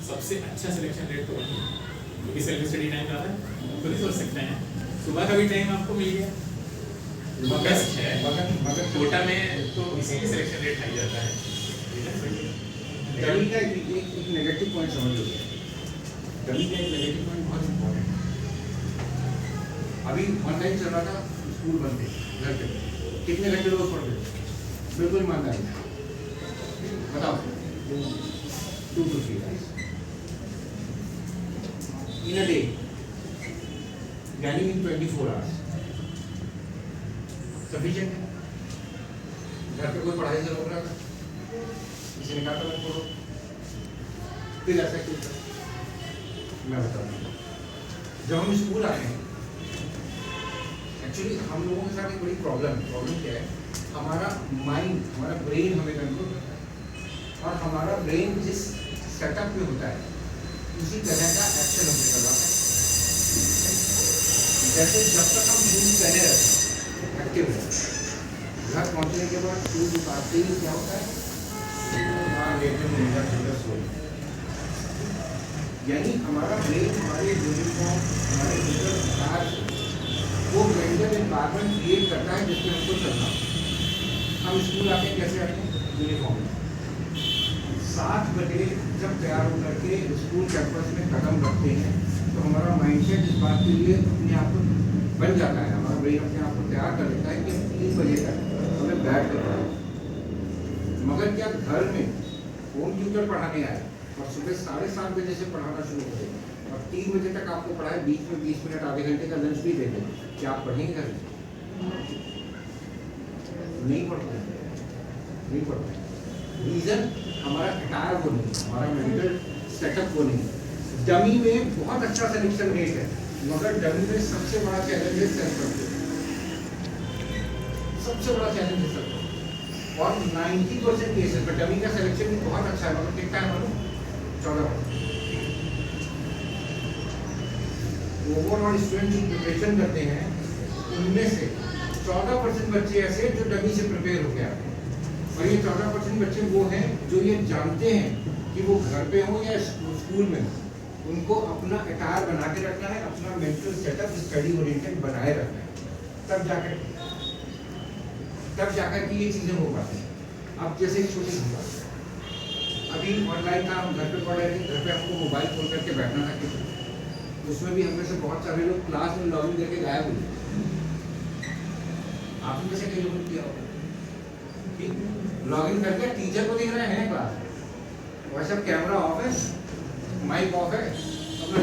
सबसे अच्छा selection rate तो वही है, क्योंकि सेल्फ स्टडी टाइम ज़्यादा है, खुद ही सोच सकते हैं। सुबह का भी टाइम आपको मिल गया, बेस्ट है। मगर कोटा में तो इसीलिए सिलेक्शन रेट हाई जाता है। डमी का एक नेगेटिव पॉइंट समझ लो, डमी का एक नेगेटिव पॉइंट बहुत इम्पोर्टेंट है। अभी ऑनलाइन चल रहा था, स्कूल बंद थे, घर पे कितने घंटे रोज पढ़ते थे? बिल्कुल ईमानदारी बताओ, 2 to 3 hours in a day, यानी in 24 hours सफिशिएंट है। घर पे कोई पढ़ाई से रोक रहा था, किसी ने कहा था मत पढ़ो, फिर ऐसा क्यों था? मैं बताऊँ, जब हम स्कूल आए हैं, एक्चुअली हम लोगों के साथ एक बड़ी प्रॉब्लम क्या है, हमारा माइंड, हमारा ब्रेन हमें कंट्रोल करता है, और हमारा ब्रेन जिस सेटअप में होता है उसी तरह का एक्शन हमने करवाता है। जैसे जब तक हम शूज पहने रहते हैं, एक्टिव रहते हैं, घर पहुंचने के बाद शूज उतारते ही क्या होता है, यानी हमारा ब्रेन हमारे यूनिफॉर्म, हमारे भीतर वो मेंटल एनवायरनमेंट क्रिएट करता है जिसमें हमको चलना। हम स्कूल आके कैसे आते हैं? यूनिफॉर्म में 7 बजे जब तैयार होकर के स्कूल कैंपस में कदम रखते हैं तो हमारा माइंडसेट इस बात के लिए अपने आप को बन जाता है, हमारा ब्रेन अपने आप को तैयार कर लेता है कि 3 बजे तक हमें बैठ कर पढ़ाना। मगर क्या घर में होम ट्यूटर पढ़ाने आए और सुबह 7:30 बजे से पढ़ाना शुरू करें और 3 बजे तक आपको पढ़ाए, बीच में 20 मिनट आधे घंटे का लंच भी दे दें, क्या आप पढ़ेंगे घर में? नहीं पढ़ते। रीजन हमारा अटायर वो नहीं, हमारा मेंटल सेटअप वो नहीं। डमी में बहुत अच्छा सिलेक्शन रेट है, मगर डमी में सबसे बड़ा चैलेंज है सेल्फ कंट्रोल, सबसे बड़ा चैलेंज है सेल्फ कंट्रोल। और 90% केसेस में डमी का सिलेक्शन भी बहुत अच्छा है, मगर कितना है मालूम? 14%। ओवरऑल स्टूडेंट जो प्रिपरेशन करते हैं उनमें से 14% बच्चे ऐसे जो डमी से प्रिपेयर हो गया, और ये 14% बच्चे वो हैं जो ये जानते हैं कि वो घर पे हो या स्कूल में हो, उनको अपना अटायर बना के रखना है, अपना मेंटल सेटअप स्टडी ओरिएंटेड बनाए रखना है, तब जाकर कि ये चीज़ें हो पाती हैं। अब जैसे छोटी बात, अभी ऑनलाइन था, हम घर पे पढ़ रहे थे, घर पे हमको मोबाइल खोल करके बैठना था किसी, उसमें भी हमें से बहुत सारे लोग क्लास में लॉगिन करके गायब हुए। आपने में से कई लोगों ने किया होगा, लॉगिन करके टीचर को दिख रहे हैं क्लास, वैसे कैमरा ऑफ है, माइक ऑफ है, अपना